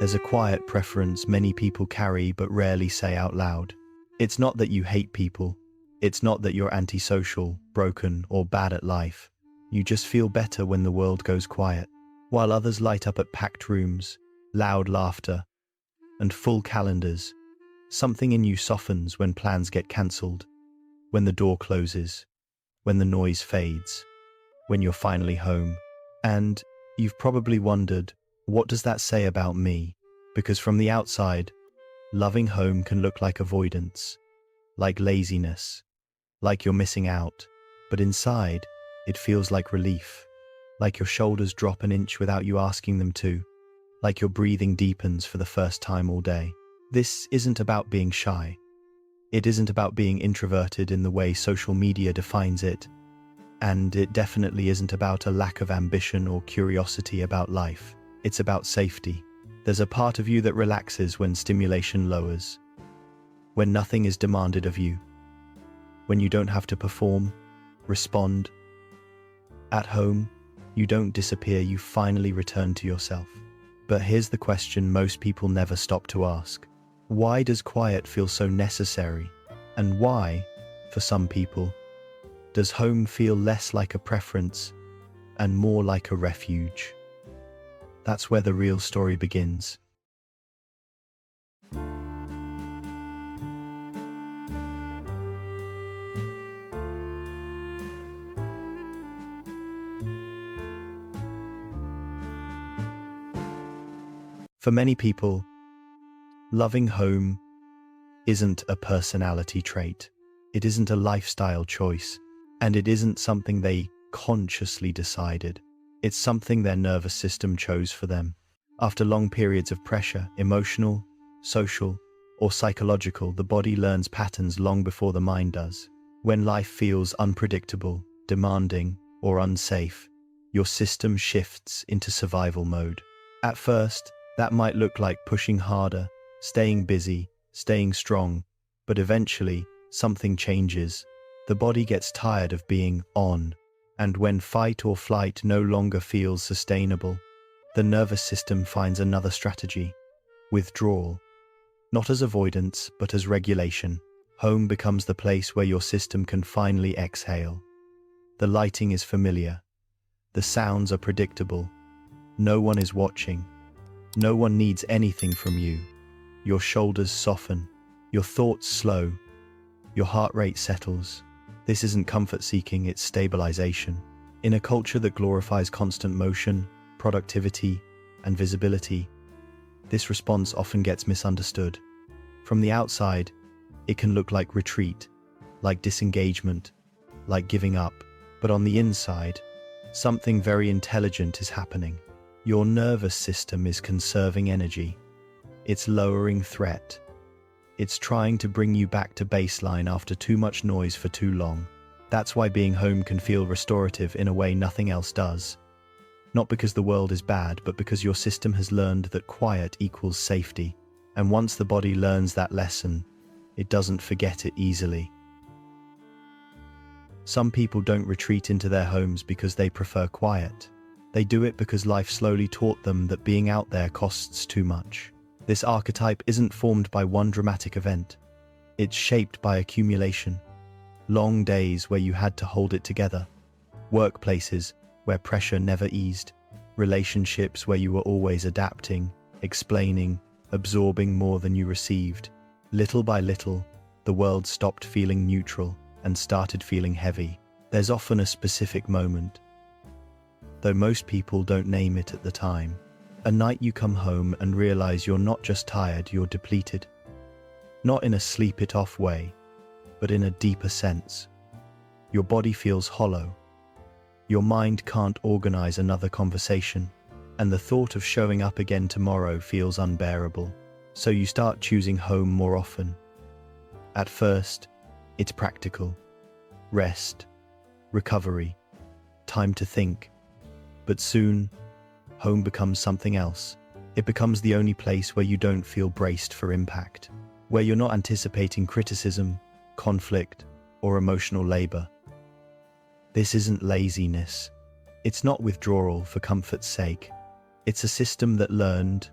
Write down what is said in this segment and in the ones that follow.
There's a quiet preference many people carry but rarely say out loud. It's not that you hate people. It's not that you're antisocial, broken, or bad at life. You just feel better when the world goes quiet. While others light up at packed rooms, loud laughter, and full calendars, something in you softens when plans get cancelled, when the door closes, when the noise fades, when you're finally home. And you've probably wondered, what does that say about me? Because from the outside, loving home can look like avoidance, like laziness, like you're missing out. But inside, it feels like relief, like your shoulders drop an inch without you asking them to, like your breathing deepens for the first time all day. This isn't about being shy. It isn't about being introverted in the way social media defines it. And it definitely isn't about a lack of ambition or curiosity about life. It's about safety. There's a part of you that relaxes when stimulation lowers, when nothing is demanded of you, when you don't have to perform, respond. At home, you don't disappear, you finally return to yourself. But here's the question most people never stop to ask. Why does quiet feel so necessary? And why, for some people, does home feel less like a preference and more like a refuge? That's where the real story begins. For many people, loving home isn't a personality trait. It isn't a lifestyle choice, and it isn't something they consciously decided. It's something their nervous system chose for them. After long periods of pressure, emotional, social, or psychological, the body learns patterns long before the mind does. When life feels unpredictable, demanding, or unsafe, your system shifts into survival mode. At first, that might look like pushing harder, staying busy, staying strong, but eventually, something changes. The body gets tired of being on, and when fight or flight no longer feels sustainable, the nervous system finds another strategy: withdrawal. Not as avoidance, but as regulation. Home becomes the place where your system can finally exhale. The lighting is familiar. The sounds are predictable. No one is watching. No one needs anything from you. Your shoulders soften. Your thoughts slow. Your heart rate settles. This isn't comfort seeking, it's stabilization. In a culture that glorifies constant motion, productivity, and visibility, this response often gets misunderstood. From the outside, it can look like retreat, like disengagement, like giving up. But on the inside, something very intelligent is happening. Your nervous system is conserving energy. It's lowering threat. It's trying to bring you back to baseline after too much noise for too long. That's why being home can feel restorative in a way nothing else does. Not because the world is bad, but because your system has learned that quiet equals safety. And once the body learns that lesson, it doesn't forget it easily. Some people don't retreat into their homes because they prefer quiet. They do it because life slowly taught them that being out there costs too much. This archetype isn't formed by one dramatic event. It's shaped by accumulation. Long days where you had to hold it together. Workplaces where pressure never eased. Relationships where you were always adapting, explaining, absorbing more than you received. Little by little, the world stopped feeling neutral and started feeling heavy. There's often a specific moment, though most people don't name it at the time. A night you come home and realize you're not just tired, you're depleted. Not in a sleep it off way, but in a deeper sense. Your body feels hollow. Your mind can't organize another conversation, and the thought of showing up again tomorrow feels unbearable. So you start choosing home more often. At first, it's practical. Rest, recovery, time to think. But soon, home becomes something else. It becomes the only place where you don't feel braced for impact, where you're not anticipating criticism, conflict, or emotional labor. This isn't laziness. It's not withdrawal for comfort's sake. It's a system that learned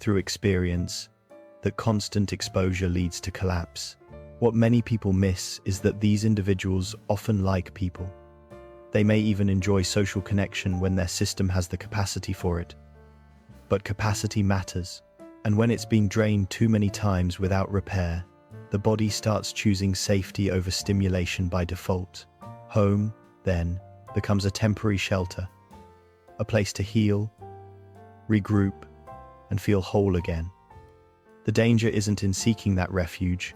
through experience that constant exposure leads to collapse. What many people miss is that these individuals often like people. They may even enjoy social connection when their system has the capacity for it. But capacity matters, and when it's been drained too many times without repair, the body starts choosing safety over stimulation by default. Home, then, becomes a temporary shelter, a place to heal, regroup, and feel whole again. The danger isn't in seeking that refuge.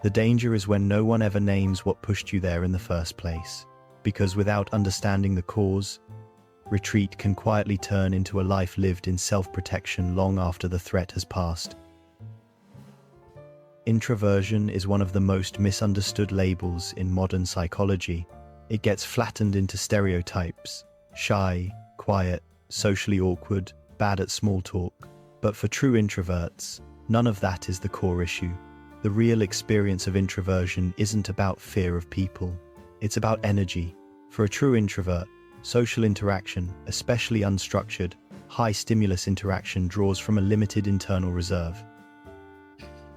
The danger is when no one ever names what pushed you there in the first place. Because without understanding the cause, retreat can quietly turn into a life lived in self-protection long after the threat has passed. Introversion is one of the most misunderstood labels in modern psychology. It gets flattened into stereotypes: shy, quiet, socially awkward, bad at small talk. But for true introverts, none of that is the core issue. The real experience of introversion isn't about fear of people. It's about energy. For a true introvert, social interaction, especially unstructured, high-stimulus interaction, draws from a limited internal reserve.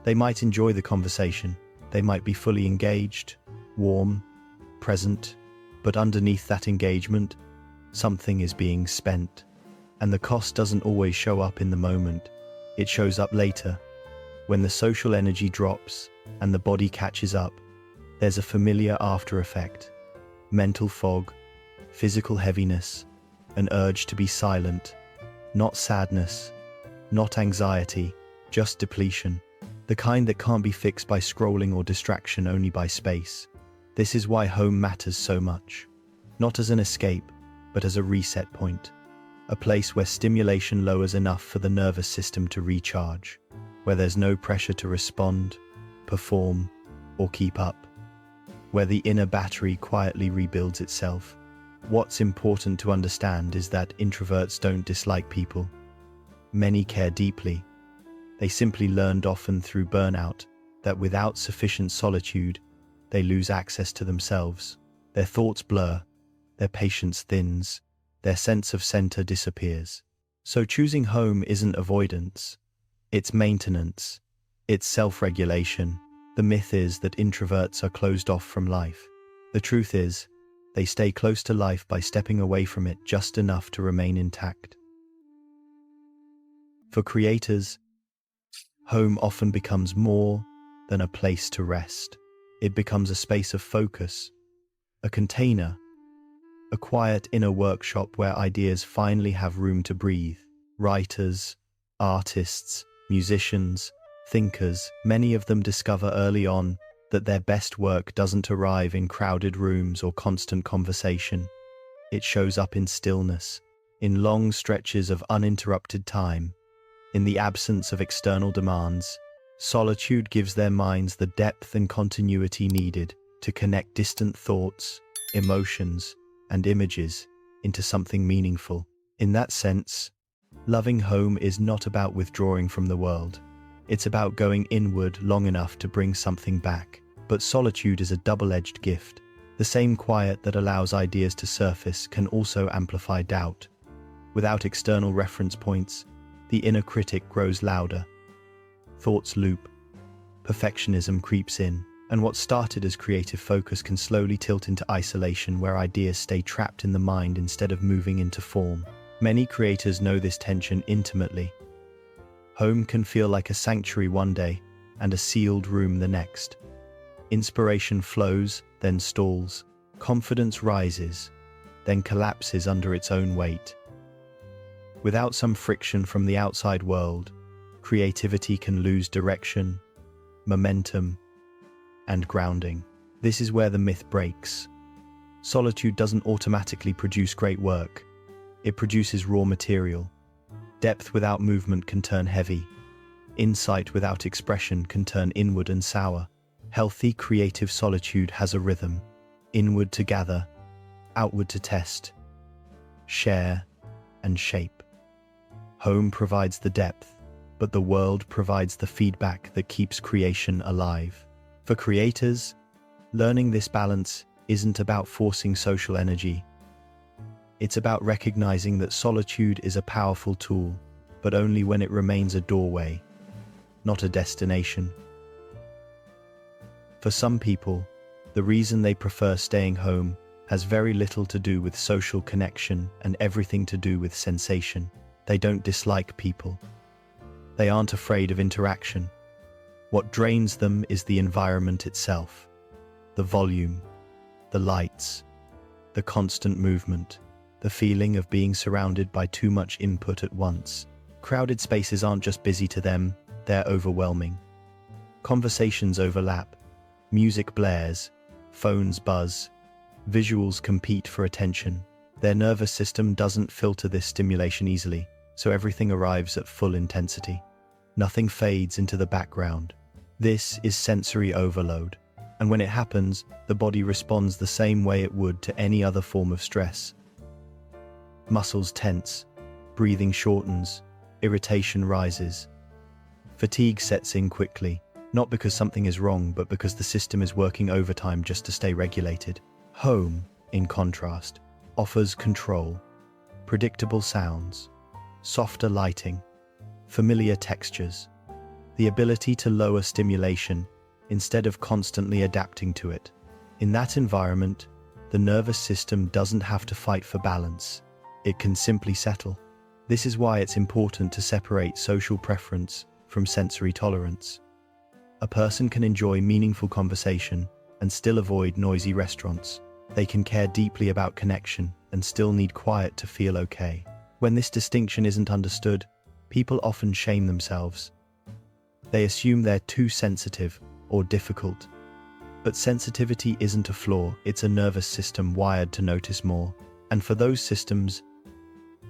They might enjoy the conversation. They might be fully engaged, warm, present, but underneath that engagement, something is being spent. And the cost doesn't always show up in the moment. It shows up later. When the social energy drops and the body catches up, there's a familiar after effect. Mental fog, physical heaviness, an urge to be silent. Not sadness, not anxiety, just depletion. The kind that can't be fixed by scrolling or distraction, only by space. This is why home matters so much. Not as an escape, but as a reset point. A place where stimulation lowers enough for the nervous system to recharge. Where there's no pressure to respond, perform, or keep up. Where the inner battery quietly rebuilds itself. What's important to understand is that introverts don't dislike people. Many care deeply. They simply learned, often through burnout, that without sufficient solitude, they lose access to themselves. Their thoughts blur, their patience thins, their sense of center disappears. So choosing home isn't avoidance. It's maintenance. It's self-regulation. The myth is that introverts are closed off from life. The truth is, they stay close to life by stepping away from it just enough to remain intact. For creators, home often becomes more than a place to rest. It becomes a space of focus, a container, a quiet inner workshop where ideas finally have room to breathe. Writers, artists, musicians, thinkers, many of them discover early on that their best work doesn't arrive in crowded rooms or constant conversation. It shows up in stillness, in long stretches of uninterrupted time, in the absence of external demands. Solitude gives their minds the depth and continuity needed to connect distant thoughts, emotions, and images into something meaningful. In that sense, loving home is not about withdrawing from the world. It's about going inward long enough to bring something back. But solitude is a double-edged gift. The same quiet that allows ideas to surface can also amplify doubt. Without external reference points, the inner critic grows louder. Thoughts loop. Perfectionism creeps in. And what started as creative focus can slowly tilt into isolation, where ideas stay trapped in the mind instead of moving into form. Many creators know this tension intimately. Home can feel like a sanctuary one day and a sealed room the next. Inspiration flows, then stalls. Confidence rises, then collapses under its own weight. Without some friction from the outside world, creativity can lose direction, momentum, and grounding. This is where the myth breaks. Solitude doesn't automatically produce great work. It produces raw material. Depth without movement can turn heavy. Insight without expression can turn inward and sour. Healthy, creative solitude has a rhythm. Inward to gather, outward to test, share, and shape. Home provides the depth, but the world provides the feedback that keeps creation alive. For creators, learning this balance isn't about forcing social energy. It's about recognizing that solitude is a powerful tool, but only when it remains a doorway, not a destination. For some people, the reason they prefer staying home has very little to do with social connection and everything to do with sensation. They don't dislike people. They aren't afraid of interaction. What drains them is the environment itself, the volume, the lights, the constant movement, the feeling of being surrounded by too much input at once. Crowded spaces aren't just busy to them, they're overwhelming. Conversations overlap, music blares, phones buzz, visuals compete for attention. Their nervous system doesn't filter this stimulation easily, so everything arrives at full intensity. Nothing fades into the background. This is sensory overload, and when it happens, the body responds the same way it would to any other form of stress. Muscles tense, breathing shortens, irritation rises. Fatigue sets in quickly, not because something is wrong, but because the system is working overtime just to stay regulated. Home, in contrast, offers control, predictable sounds, softer lighting, familiar textures, the ability to lower stimulation instead of constantly adapting to it. In that environment, the nervous system doesn't have to fight for balance. It can simply settle. This is why it's important to separate social preference from sensory tolerance. A person can enjoy meaningful conversation and still avoid noisy restaurants. They can care deeply about connection and still need quiet to feel okay. When this distinction isn't understood, people often shame themselves. They assume they're too sensitive or difficult. But sensitivity isn't a flaw, it's a nervous system wired to notice more. And for those systems,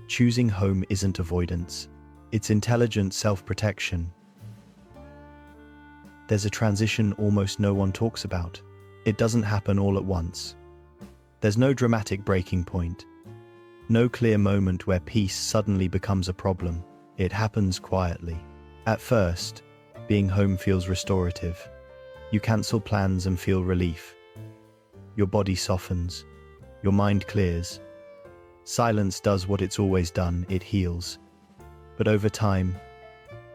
choosing home isn't avoidance. It's intelligent self-protection. There's a transition almost no one talks about. It doesn't happen all at once. There's no dramatic breaking point. No clear moment where peace suddenly becomes a problem. It happens quietly. At first, being home feels restorative. You cancel plans and feel relief. Your body softens. Your mind clears. Silence does what it's always done, it heals. But over time,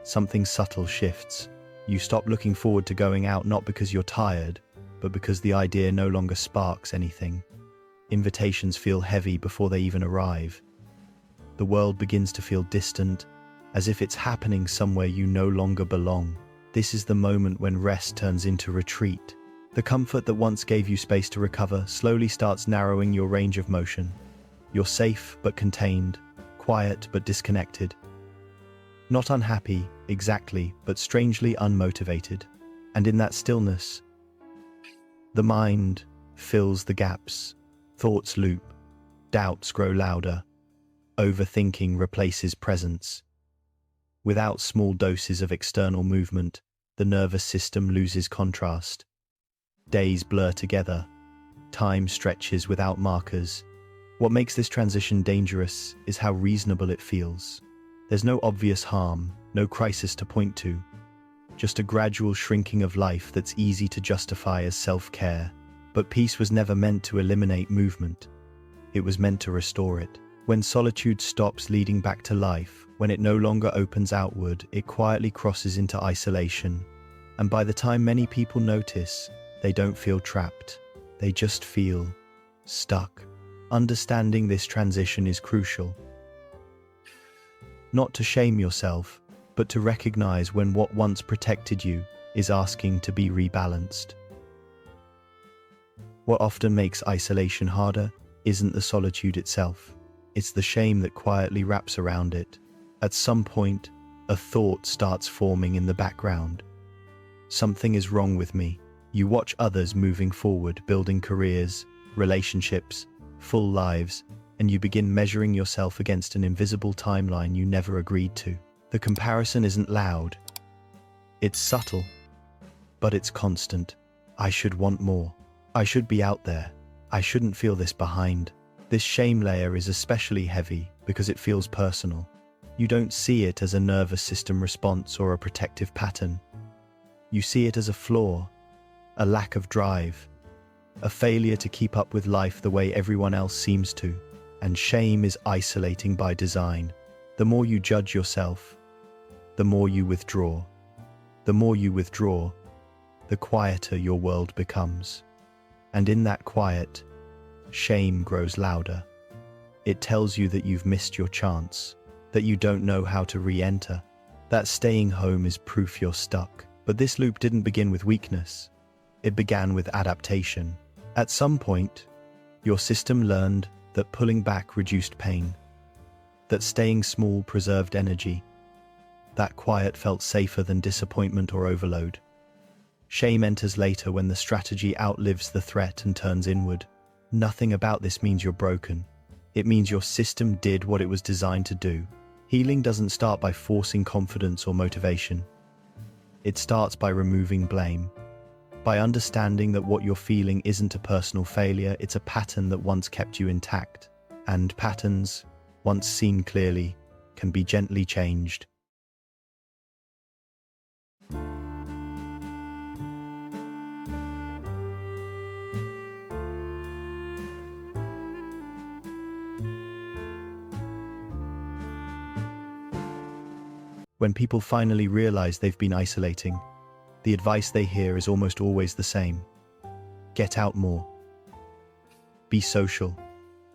something subtle shifts. You stop looking forward to going out not because you're tired, but because the idea no longer sparks anything. Invitations feel heavy before they even arrive. The world begins to feel distant, as if it's happening somewhere you no longer belong. This is the moment when rest turns into retreat. The comfort that once gave you space to recover slowly starts narrowing your range of motion. You're safe but contained, quiet but disconnected. Not unhappy, exactly, but strangely unmotivated. And in that stillness, the mind fills the gaps. Thoughts loop, doubts grow louder, overthinking replaces presence. Without small doses of external movement, the nervous system loses contrast. Days blur together, time stretches without markers. What makes this transition dangerous is how reasonable it feels. There's no obvious harm, no crisis to point to, just a gradual shrinking of life that's easy to justify as self-care. But peace was never meant to eliminate movement. It was meant to restore it. When solitude stops leading back to life, when it no longer opens outward, it quietly crosses into isolation. And by the time many people notice, they don't feel trapped. They just feel stuck. Understanding this transition is crucial. Not to shame yourself, but to recognize when what once protected you is asking to be rebalanced. What often makes isolation harder isn't the solitude itself. It's the shame that quietly wraps around it. At some point, a thought starts forming in the background. Something is wrong with me. You watch others moving forward, building careers, relationships, full lives, and you begin measuring yourself against an invisible timeline you never agreed to. The comparison isn't loud. It's subtle, but it's constant. I should want more. I should be out there. I shouldn't feel this behind. This shame layer is especially heavy because it feels personal. You don't see it as a nervous system response or a protective pattern. You see it as a flaw, a lack of drive, a failure to keep up with life the way everyone else seems to. And shame is isolating by design. The more you judge yourself, the more you withdraw. The more you withdraw, the quieter your world becomes. And in that quiet, shame grows louder. It tells you that you've missed your chance, that you don't know how to re-enter, that staying home is proof you're stuck. But this loop didn't begin with weakness. It began with adaptation. At some point, your system learned that pulling back reduced pain, that staying small preserved energy, that quiet felt safer than disappointment or overload. Shame enters later when the strategy outlives the threat and turns inward. Nothing about this means you're broken. It means your system did what it was designed to do. Healing doesn't start by forcing confidence or motivation. It starts by removing blame, by understanding that what you're feeling isn't a personal failure, it's a pattern that once kept you intact. And patterns, once seen clearly, can be gently changed. When people finally realize they've been isolating, the advice they hear is almost always the same. Get out more. Be social.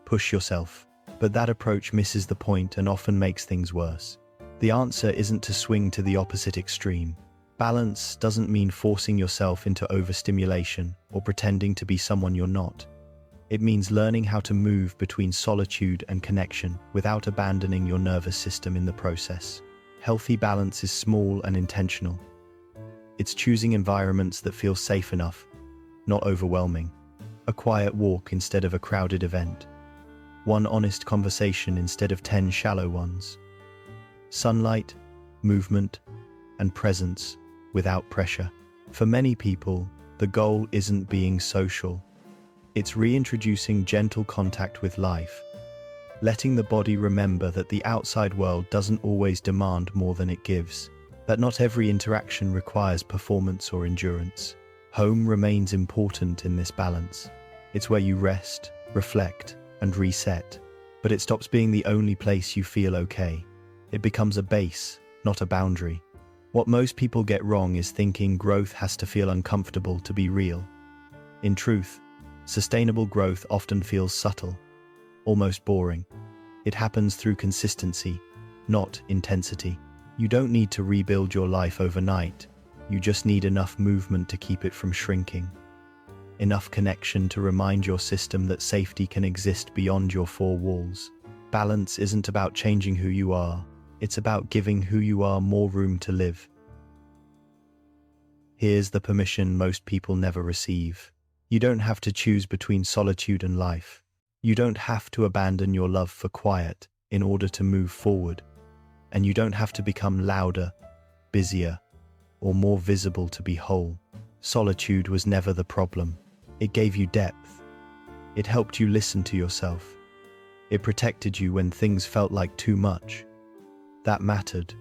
Push yourself. But that approach misses the point and often makes things worse. The answer isn't to swing to the opposite extreme. Balance doesn't mean forcing yourself into overstimulation or pretending to be someone you're not. It means learning how to move between solitude and connection without abandoning your nervous system in the process. Healthy balance is small and intentional. It's choosing environments that feel safe enough, not overwhelming. A quiet walk instead of a crowded event. One honest conversation instead of 10 shallow ones. Sunlight, movement, and presence without pressure. For many people, the goal isn't being social. It's reintroducing gentle contact with life, letting the body remember that the outside world doesn't always demand more than it gives, that not every interaction requires performance or endurance. Home remains important in this balance. It's where you rest, reflect, and reset, but it stops being the only place you feel okay. It becomes a base, not a boundary. What most people get wrong is thinking growth has to feel uncomfortable to be real. In truth, sustainable growth often feels subtle, almost boring. It happens through consistency, not intensity. You don't need to rebuild your life overnight. You just need enough movement to keep it from shrinking. Enough connection to remind your system that safety can exist beyond your four walls. Balance isn't about changing who you are. It's about giving who you are more room to live. Here's the permission most people never receive. You don't have to choose between solitude and life. You don't have to abandon your love for quiet in order to move forward. And you don't have to become louder, busier, or more visible to be whole. Solitude was never the problem. It gave you depth. It helped you listen to yourself. It protected you when things felt like too much. That mattered.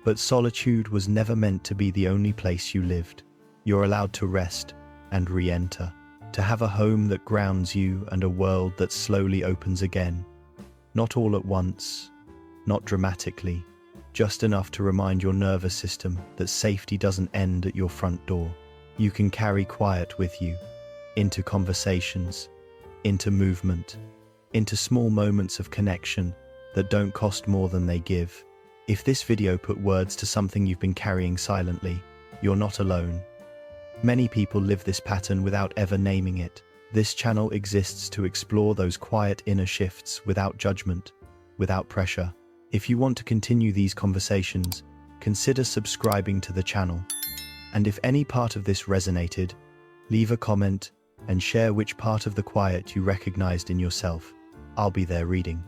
But solitude was never meant to be the only place you lived. You're allowed to rest and re-enter. To have a home that grounds you and a world that slowly opens again. Not all at once, not dramatically, just enough to remind your nervous system that safety doesn't end at your front door. You can carry quiet with you, into conversations, into movement, into small moments of connection that don't cost more than they give. If this video put words to something you've been carrying silently, you're not alone. Many people live this pattern without ever naming it. This channel exists to explore those quiet inner shifts without judgment, without pressure. If you want to continue these conversations, consider subscribing to the channel. And if any part of this resonated, leave a comment and share which part of the quiet you recognized in yourself. I'll be there reading.